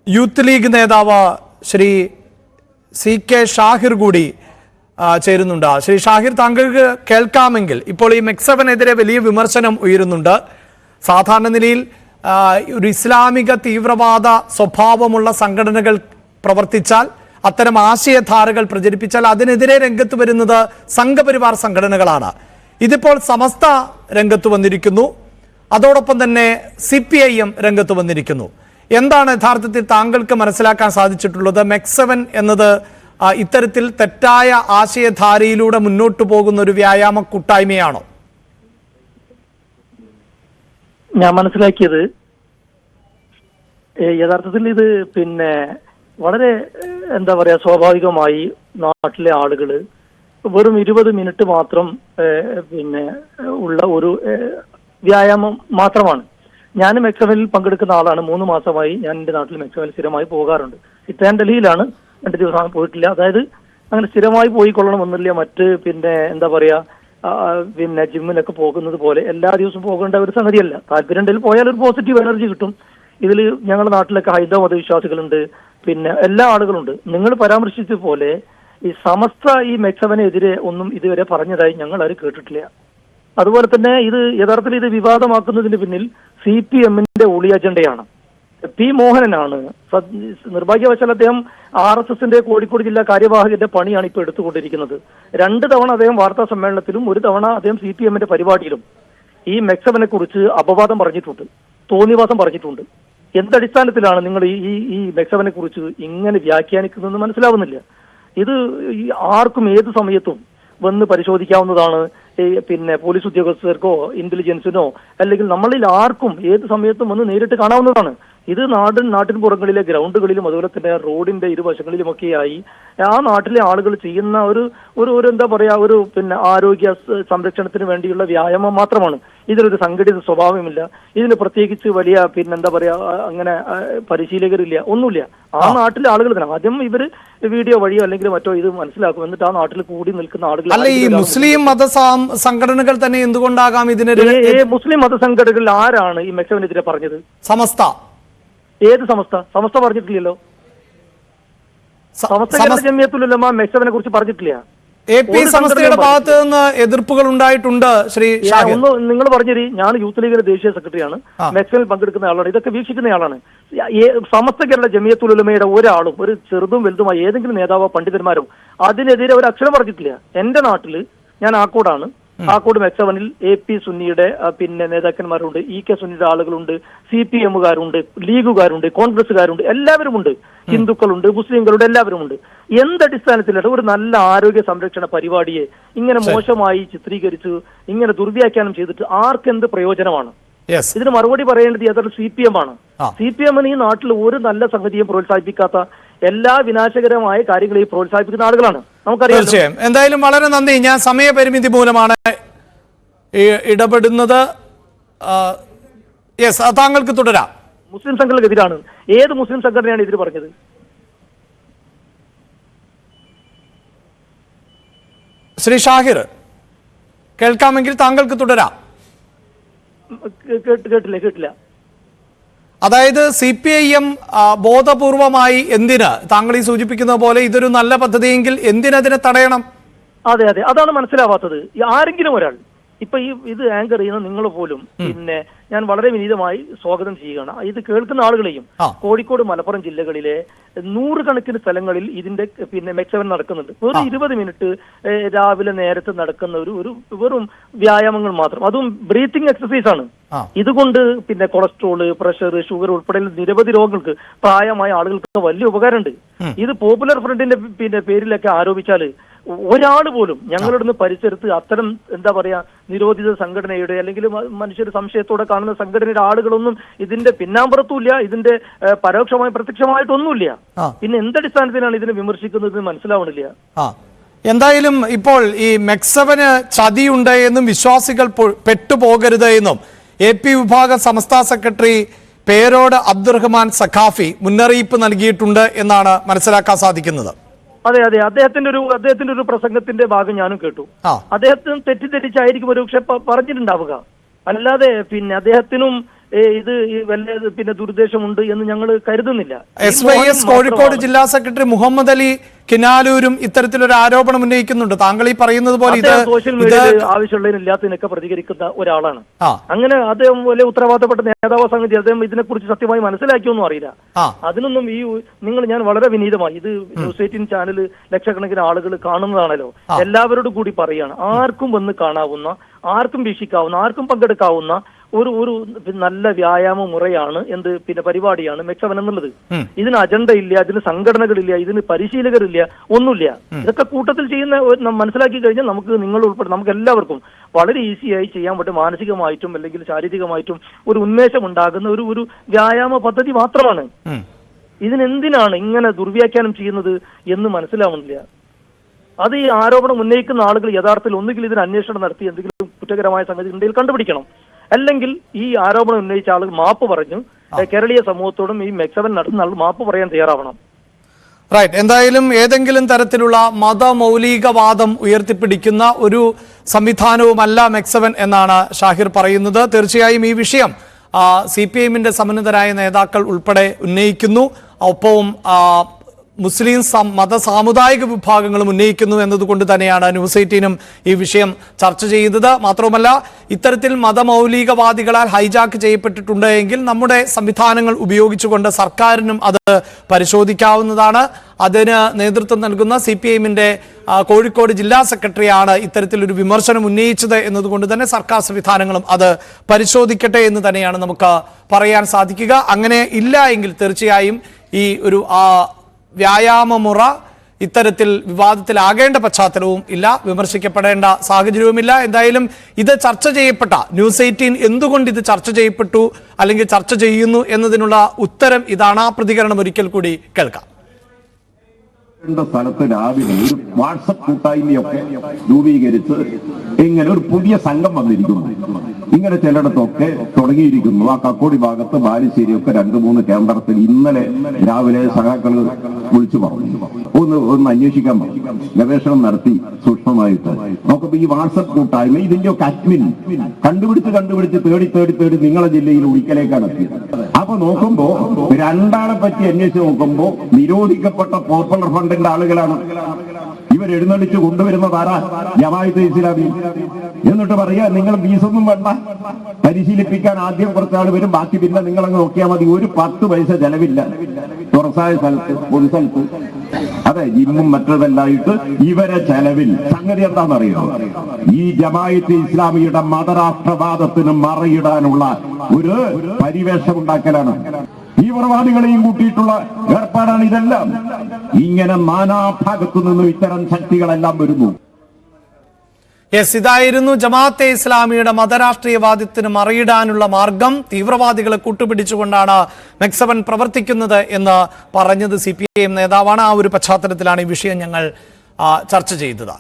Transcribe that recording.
Youth league നേതാവ് Shri CK Shahir കൂടി ചേരുന്നുണ്ട്. ശ്രീ ഷാഹിർ, താങ്കൾക്ക് കേൾക്കാമെങ്കിൽ ഇപ്പോൾ ഈ മെക്സവനെതിരെ വലിയ വിമർശനം ഉയരുന്നുണ്ട്. സാധാരണ നിലയിൽ ഒരു ഇസ്ലാമിക തീവ്രവാദ സ്വഭാവമുള്ള സംഘടനകൾ പ്രവർത്തിച്ചാൽ, അത്തരം ആശയധാരകൾ പ്രചരിപ്പിച്ചാൽ അതിനെതിരെ രംഗത്ത് വരുന്നത് സംഘപരിവാർ സംഘടനകളാണ്. ഇതിപ്പോൾ സമസ്ത രംഗത്ത് വന്നിരിക്കുന്നു, അതോടൊപ്പം തന്നെ CPIM രംഗത്ത് വന്നിരിക്കുന്നു. എന്താണ് യഥാർത്ഥത്തിൽ താങ്കൾക്ക് മനസ്സിലാക്കാൻ സാധിച്ചിട്ടുള്ളത്? മെക്സവൻ എന്നത് ഇത്തരത്തിൽ തെറ്റായ ആശയധാരയിലൂടെ മുന്നോട്ട് പോകുന്ന ഒരു വ്യായാമ കൂട്ടായ്മയാണോ? ഞാൻ മനസ്സിലാക്കിയത് യഥാർത്ഥത്തിൽ ഇത് വളരെ എന്താ പറയാ, സ്വാഭാവികമായി നാട്ടിലെ ആളുകൾ വെറും 20 മിനിറ്റ് മാത്രം ഉള്ള ഒരു വ്യായാമം മാത്രമാണ്. ഞാൻ മെക്സവനിൽ പങ്കെടുക്കുന്ന ആളാണ്. 3 മാസമായി ഞാൻ എൻ്റെ നാട്ടിൽ മെക്സവനിൽ സ്ഥിരമായി പോകാറുണ്ട്. ഇത്രയും ഡൽഹിയിലാണ് 2 ദിവസം പോയിട്ടില്ല. അതായത് അങ്ങനെ സ്ഥിരമായി പോയിക്കൊള്ളണമെന്നില്ല. മറ്റ് എന്താ പറയാ, ജിമ്മിലൊക്കെ പോകുന്നത് പോലെ എല്ലാ ദിവസവും പോകേണ്ട ഒരു സംഗതിയല്ല. താല്പര്യം ഉണ്ടെങ്കിൽ പോയാൽ ഒരു പോസിറ്റീവ് എനർജി കിട്ടും. ഇതിൽ ഞങ്ങളുടെ നാട്ടിലൊക്കെ ഹൈന്ദവ മതവിശ്വാസികളുണ്ട്, എല്ലാ ആളുകളുണ്ട്. നിങ്ങൾ പരാമർശിച്ച പോലെ ഈ സമസ്ത ഈ മെക്സവനെതിരെ ഒന്നും ഇതുവരെ പറഞ്ഞതായി ഞങ്ങൾ ആരും കേട്ടിട്ടില്ല. അതുപോലെ തന്നെ ഇത് യഥാർത്ഥത്തിൽ ഇത് വിവാദമാക്കുന്നതിന് പിന്നിൽ CPMന്റെ ഒളി അജണ്ടയാണ്. P. മോഹനനാണ്. നിർഭാഗ്യവശാൽ അദ്ദേഹം RSSന്റെ കോഴിക്കോട് ജില്ലാ കാര്യവാഹകന്റെ പണിയാണ് ഇപ്പോൾ എടുത്തുകൊണ്ടിരിക്കുന്നത്. 2 തവണ അദ്ദേഹം വാർത്താ സമ്മേളനത്തിലും 1 തവണ അദ്ദേഹം CPMന്റെ പരിപാടിയിലും ഈ മെക്സവനെ കുറിച്ച് അപവാദം പറഞ്ഞിട്ടുണ്ട്, തോന്നിവാസം പറഞ്ഞിട്ടുണ്ട്. എന്തടിസ്ഥാനത്തിലാണ് നിങ്ങൾ ഈ മെക്സവനെ കുറിച്ച് ഇങ്ങനെ വ്യാഖ്യാനിക്കുന്നതെന്ന് മനസ്സിലാവുന്നില്ല. ഇത് ആർക്കും ഏത് സമയത്തും വന്ന് പരിശോധിക്കാവുന്നതാണ്. പോലീസ് ഉദ്യോഗസ്ഥർക്കോ ഇന്റലിജൻസിനോ അല്ലെങ്കിൽ നമ്മളിൽ ആർക്കും ഏത് സമയത്തും വന്ന് നേരിട്ട് കാണാവുന്നതാണ്. ഇത് നാട്ടിൻ പുറങ്ങളിലെ ഗ്രൗണ്ടുകളിലും അതുപോലെ തന്നെ റോഡിന്റെ ഇരുവശങ്ങളിലുമൊക്കെയായി ആ നാട്ടിലെ ആളുകൾ ചെയ്യുന്ന ഒരു എന്താ പറയാ, ഒരു ആരോഗ്യ സംരക്ഷണത്തിന് വേണ്ടിയുള്ള വ്യായാമം മാത്രമാണ്. ഇതിനൊരു സംഘടിത സ്വഭാവമില്ല. ഇതിന് പ്രത്യേകിച്ച് വലിയ എന്താ പറയാ, അങ്ങനെ പരിശീലകരില്ല, ഒന്നുമില്ല. ആ നാട്ടിലെ ആളുകൾ തന്നെ ആദ്യം ഇവര് വീഡിയോ വഴിയോ അല്ലെങ്കിൽ മറ്റോ ഇത് മനസ്സിലാക്കും. എന്നിട്ട് ആ നാട്ടിൽ കൂടി നിൽക്കുന്ന ആളുകൾ അല്ല, ഈ മുസ്ലിം മത സംഘടനകൾ തന്നെ എന്തുകൊണ്ടാകാം ഇതിനെതിരെ? മുസ്ലിം മത സംഘടനകളിൽ ആരാണ് ഈ മെക്സവനെതിരെ പറഞ്ഞത്? സമസ്ത. ഏത് സമസ്ത? സമസ്ത പറഞ്ഞിട്ടില്ലല്ലോ. സമസ്ത ജമിയത്തുൽ മെക്സവനെ കുറിച്ച് പറഞ്ഞിട്ടില്ല. AP സമസ്തയുടെ ഭാഗത്ത് നിന്ന് എതിർപ്പുകൾ ഉണ്ടായിട്ടുണ്ട്. ശ്രീ ഒന്ന് നിങ്ങൾ പറഞ്ഞേരി, ഞാൻ യൂത്ത് ലീഗിന്റെ ദേശീയ സെക്രട്ടറിയാണ്, മെക്സവനിൽ പങ്കെടുക്കുന്ന ആളാണ്, ഇതൊക്കെ വീക്ഷിക്കുന്ന ആളാണ്. സമസ്ത കേരള ജമിയത്തുൽ ഉലമയുടെ ഒരാളും, ഒരു ചെറുതും വലുതുമായ ഏതെങ്കിലും നേതാവോ പണ്ഡിതന്മാരും അതിനെതിരെ ഒരു അക്ഷരം പറഞ്ഞിട്ടില്ല. എന്റെ നാട്ടില് ഞാൻ ആക്കോടാണ്. ആക്കോട് മെക്സവനിൽ AP സുന്നിയുടെ നേതാക്കന്മാരുണ്ട്, EK സുന്നിയുടെ ആളുകളുണ്ട്, CPMകാരുണ്ട്, ലീഗുകാരുണ്ട്, കോൺഗ്രസുകാരുണ്ട്, എല്ലാവരും ഉണ്ട്, ഹിന്ദുക്കളുണ്ട്, മുസ്ലിംകളുണ്ട്, എല്ലാവരും ഉണ്ട്. എന്തടിസ്ഥാനത്തിലാണ് ഒരു നല്ല ആരോഗ്യ സംരക്ഷണ പരിപാടിയെ ഇങ്ങനെ മോശമായി ചിത്രീകരിച്ച് ഇങ്ങനെ ദുർവ്യാഖ്യാനം ചെയ്തിട്ട് ആർക്കെന്ത് പ്രയോജനമാണ്? ഇതിന് മറുപടി പറയേണ്ടത് യഥാർത്ഥ CPM ആണ്. CPMന് ഈ നാട്ടിൽ ഒരു നല്ല സംഗതിയും പ്രോത്സാഹിപ്പിക്കാത്ത, എല്ലാ വിനാശകരമായ കാര്യങ്ങളെയും പ്രോത്സാഹിപ്പിക്കുന്ന ആളുകളാണ്, നമുക്കറിയാം. തീർച്ചയായും. എന്തായാലും വളരെ നന്ദി. ഞാൻ സമയപരിമിതി മൂലമാണ് ഇടപെടുന്നത്. താങ്കൾക്ക് തുടരാം. മുസ്ലിം സംഘടനക്കെതിരാണ്. ഏത് മുസ്ലിം സംഘടനയാണ് ഇതിന് പറഞ്ഞത്? ശ്രീ ഷാഹിർ, കേൾക്കാമെങ്കിൽ താങ്കൾക്ക് തുടരാം. കേട്ടില്ല. അതായത് CPIM ബോധപൂർവമായി എന്തിന്, താങ്കൾ ഈ സൂചിപ്പിക്കുന്ന പോലെ ഇതൊരു നല്ല പദ്ധതിയെങ്കിൽ എന്തിനതിനെ തടയണം? അതെ, അതാണ് മനസ്സിലാവാത്തത്. ആരെങ്കിലും ഒരാൾ ഇപ്പൊ ഇത് ആങ്കർ ചെയ്യുന്ന നിങ്ങൾ പോലും ഞാൻ വളരെ വിനീതമായി സ്വാഗതം ചെയ്യുകയാണ്. ഇത് കേൾക്കുന്ന ആളുകളെയും കോഴിക്കോട് മലപ്പുറം ജില്ലകളിലെ 100 കണക്കിന് സ്ഥലങ്ങളിൽ ഇതിന്റെ മെക്സവൻ നടക്കുന്നുണ്ട്. ഒരു 20 മിനിറ്റ് രാവിലെ നേരത്തെ നടക്കുന്ന ഒരു വെറും വ്യായാമങ്ങൾ മാത്രം, അതും ബ്രീത്തിങ് എക്സസൈസ് ആണ്. ഇതുകൊണ്ട് കൊളസ്ട്രോള്, പ്രഷർ, ഷുഗർ ഉൾപ്പെടെ നിരവധി രോഗങ്ങൾക്ക് പ്രായമായ ആളുകൾക്ക് വലിയ ഉപകാരമുണ്ട്. ഇത് പോപ്പുലർ ഫ്രണ്ടിന്റെ പേരിലൊക്കെ ആരോപിച്ചാല് ഒരാൾ പോലും ഞങ്ങളുടെ പരിസരത്ത് അത്തരം എന്താ പറയാ നിരോധിത സംഘടനയുടെ അല്ലെങ്കിൽ മനുഷ്യർ സംശയത്തോടെ കാണുന്ന സംഘടനയുടെ ആളുകളൊന്നും ഇതിന്റെ പിന്നാമ്പുറത്തുമില്ല, ഇതിന്റെ പരോക്ഷമായി പ്രത്യക്ഷമായിട്ടൊന്നുമില്ല. പിന്നെ എന്തടിസ്ഥാനത്തിലാണ് ഇതിനെ വിമർശിക്കുന്നത് മനസ്സിലാവണില്ല. എന്തായാലും ഇപ്പോൾ ഈ മെക്സവന് ചതിയുണ്ട് എന്നും വിശ്വാസികൾ പെട്ടുപോകരുത് എന്നും AP വിഭാഗം സംസ്ഥാന സെക്രട്ടറി പേരോട് അബ്ദുറഹ്മാൻ സഖാഫി മുന്നറിയിപ്പ് നൽകിയിട്ടുണ്ട് എന്നാണ് മനസ്സിലാക്കാൻ സാധിക്കുന്നത്. അതെ, അദ്ദേഹത്തിന്റെ ഒരു പ്രസംഗത്തിന്റെ ഭാഗം ഞാനും കേട്ടു. അദ്ദേഹത്തിന് തെറ്റിദ്ധരിച്ചായിരിക്കും ഒരു പക്ഷെ പറഞ്ഞിട്ടുണ്ടാവുക. അല്ലാതെ അദ്ദേഹത്തിനും ഇത് വല്ല പിന്നെ ദുരുദ്ദേശമുണ്ട് എന്ന് ഞങ്ങൾ കരുതുന്നില്ല. SYS കോഴിക്കോട് ജില്ലാ സെക്രട്ടറി മുഹമ്മദ് അലി കിനാലൂരും ഇത്തരത്തിലൊരു ആരോപണം ഉന്നയിക്കുന്നുണ്ട്. താങ്കൾ ഈ പറയുന്നത് പോലെ ഇത് സോഷ്യൽ മീഡിയയിൽ ആവശ്യമുള്ളതിനില്ലാത്തതിനൊക്കെ പ്രതികരിക്കുന്ന ഒരാളാണ്. അങ്ങനെ അദ്ദേഹം വലിയ ഉത്തരവാദിത്തപ്പെട്ട നേതാവ് സംഗതി അദ്ദേഹം ഇതിനെക്കുറിച്ച് സത്യമായി മനസ്സിലാക്കിയൊന്നും അറിയില്ല. അതിനൊന്നും ഞാൻ വളരെ വിനീതമായി, ഇത് ന്യൂസ് 18 ചാനൽ ലക്ഷക്കണക്കിന് ആളുകൾ കാണുന്നതാണല്ലോ, എല്ലാവരോടും കൂടി പറയാണ്, ആർക്കും വന്ന് കാണാവുന്ന, ആർക്കും വീക്ഷിക്കാവുന്ന, ആർക്കും പങ്കെടുക്കാവുന്ന ഒരു നല്ല വ്യായാമ മുറയാണ് പിന്നെ പരിപാടിയാണ് മെക്സവൻ എന്നുള്ളത്. ഇതിന് അജണ്ട ഇല്ല, ഇതിന് സംഘടനകളില്ല, ഇതിന് പരിശീലകരില്ല, ഒന്നുമില്ല. ഇതൊക്കെ കൂട്ടത്തിൽ ചെയ്യുന്ന മനസ്സിലാക്കി കഴിഞ്ഞാൽ നിങ്ങൾ ഉൾപ്പെടെ നമുക്ക് എല്ലാവർക്കും വളരെ ഈസിയായി ചെയ്യാൻ പറ്റും. മാനസികമായിട്ടും അല്ലെങ്കിൽ ശാരീരികമായിട്ടും ഒരു ഉന്മേഷം ഉണ്ടാകുന്ന ഒരു വ്യായാമ പദ്ധതി മാത്രമാണ്. ഇതിനെന്തിനാണ് ഇങ്ങനെ ദുർവ്യാഖ്യാനം ചെയ്യുന്നത് എന്ന് മനസ്സിലാവുന്നില്ല. അത് ഈ ആരോപണം ഉന്നയിക്കുന്ന ആളുകൾ യഥാർത്ഥത്തിൽ ഒന്നുകിൽ ഇതിന് അന്വേഷണം നടത്തി എന്തെങ്കിലും കുറ്റകരമായ സംഗതി ഉണ്ടെങ്കിൽ കണ്ടുപിടിക്കണം, അല്ലെങ്കിൽ ഈ ആരോപണം ഉന്നയിച്ച ആളുകൾ മാപ്പ് പറഞ്ഞു കേരളീയ സമൂഹത്തോടും ഈ മെക്സവൻ നടത്തുന്ന ആൾ മാപ്പ് പറയാൻ തയ്യാറാവണം. റൈറ്റ്. എന്തായാലും ഏതെങ്കിലും തരത്തിലുള്ള മതമൗലികവാദം ഉയർത്തിപ്പിടിക്കുന്ന ഒരു സംവിധാനവുമല്ല മെക്സവൻ എന്നാണ് ഷാഹിർ പറയുന്നത്. തീർച്ചയായും ഈ വിഷയം CPIM-ന്റെ സമന്നതരായ നേതാക്കൾ ഉൾപ്പെടെ ഉന്നയിക്കുന്നു. ഒപ്പവും മുസ്ലിം മത സാമുദായിക വിഭാഗങ്ങളും ഉന്നയിക്കുന്നു എന്നതുകൊണ്ട് തന്നെയാണ് ന്യൂസ് 18-നും ഈ വിഷയം ചർച്ച ചെയ്തത്. മാത്രവുമല്ല, ഇത്തരത്തിൽ മതമൗലികവാദികളാൽ ഹൈജാക്ക് ചെയ്യപ്പെട്ടിട്ടുണ്ട് എങ്കിൽ നമ്മുടെ സംവിധാനങ്ങൾ ഉപയോഗിച്ചുകൊണ്ട് സർക്കാരിനും അത് പരിശോധിക്കാവുന്നതാണ്. അതിന് നേതൃത്വം നൽകുന്ന CPIM-ന്റെ കോഴിക്കോട് ജില്ലാ സെക്രട്ടറിയാണ് ഇത്തരത്തിലൊരു വിമർശനം ഉന്നയിച്ചത് എന്നതുകൊണ്ട് തന്നെ സർക്കാർ സംവിധാനങ്ങളും അത് പരിശോധിക്കട്ടെ എന്ന് തന്നെയാണ് നമുക്ക് പറയാൻ സാധിക്കുക. അങ്ങനെ ഇല്ല എങ്കിൽ തീർച്ചയായും ഈ ഒരു വ്യായാമമുറ ഇത്തരത്തിൽ വിവാദത്തിലാകേണ്ട പശ്ചാത്തലവും ഇല്ല, വിമർശിക്കപ്പെടേണ്ട സാഹചര്യവുമില്ല. എന്തായാലും ഇത് ചർച്ച ചെയ്യപ്പെട്ട ന്യൂസ് 18 എന്തുകൊണ്ട് ഇത് ചർച്ച ചെയ്യപ്പെട്ടു അല്ലെങ്കിൽ ചർച്ച ചെയ്യുന്നു എന്നതിനുള്ള ഉത്തരം ഇതാണ്. ആ പ്രതികരണം ഒരിക്കൽ കൂടി കേൾക്കാം. സ്ഥലത്ത് രാവിലെ ഒരു വാട്സപ്പ് കൂട്ടായ്മയൊക്കെ രൂപീകരിച്ച് ഇങ്ങനെ ഒരു പുതിയ സംഘം വന്നിരിക്കുന്നു. ഇങ്ങനെ ചിലയിടത്തൊക്കെ തുടങ്ങിയിരിക്കുന്നു. ആ കക്കോടി ഭാഗത്ത് ബാലുശ്ശേരിയൊക്കെ 2-3 കേന്ദ്രത്തിൽ ഇന്നലെ രാവിലെ സഖാക്കൾ വിളിച്ചു പറഞ്ഞു, ഒന്ന് അന്വേഷിക്കാൻ പറഞ്ഞു, ഗവേഷണം നടത്തി സൂക്ഷ്മമായിട്ട് നോക്കുമ്പോ ഈ വാട്സപ്പ് കൂട്ടായ്മ ഇതിന്റെയൊക്കെ അഡ്മിൻ കണ്ടുപിടിച്ച് തേടി നിങ്ങളെ ജില്ലയിൽ ഉളിക്കലേക്കാണ് എത്തിയത്. അപ്പൊ നോക്കുമ്പോ 2 ആളെ പറ്റി അന്വേഷിച്ച് നോക്കുമ്പോ നിരോധിക്കപ്പെട്ട പോപ്പുലർ ഫണ്ടിന്റെ ആളുകളാണ്. ഇവരെഴുന്നള്ളിച്ച് കൊണ്ടുവരുന്നത് ആരാ? ജമാഅത്തെ ഇസ്ലാമി. എന്നിട്ട് പറയാ, നിങ്ങൾ ഫീസൊന്നും വേണ്ട, പരിശീലിപ്പിക്കാൻ ആദ്യം കുറച്ചാൾ വരും, ബാക്കി പിന്നെ നിങ്ങളങ്ങ് നോക്കിയാൽ മതി, ഒരു 10 പൈസ ചെലവില്ല, തുറസായ സ്ഥലത്ത്, പൊതു സ്ഥലത്ത്. അതെ, ജിമ്മും മറ്റതെല്ലായിട്ട് ഇവരെ ചെലവിൽ. സംഗതി എന്താണെന്നറിയോ? ഈ ജമാഅത്തെ ഇസ്ലാമിയുടെ മതരാഷ്ട്രവാദത്തിന് മറയിടാനുള്ള ഒരു പരിവേഷം ഉണ്ടാക്കലാണ്. തീവ്രവാദികളെയും കൂട്ടിയിട്ടുള്ള ഏർപ്പാടാണ് ഇതെല്ലാം. ഇങ്ങനെ നാനാഭാഗത്തു നിന്നും ഇത്തരം ശക്തികളെല്ലാം വരുന്നു. ഇതായിരുന്നു ജമാഅത്തെ ഇസ്ലാമിയുടെ മതരാഷ്ട്രീയവാദത്തിന് മറിയിടാനുള്ള മാർഗം. തീവ്രവാദികളെ കൂട്ടുപിടിച്ചുകൊണ്ടാണ് മെക്സവൻ പ്രവർത്തിക്കുന്നത് എന്ന് പറഞ്ഞത് CPIM നേതാവാണ്. ആ ഒരു പശ്ചാത്തലത്തിലാണ് ഈ വിഷയം ഞങ്ങൾ ചർച്ച ചെയ്തത്.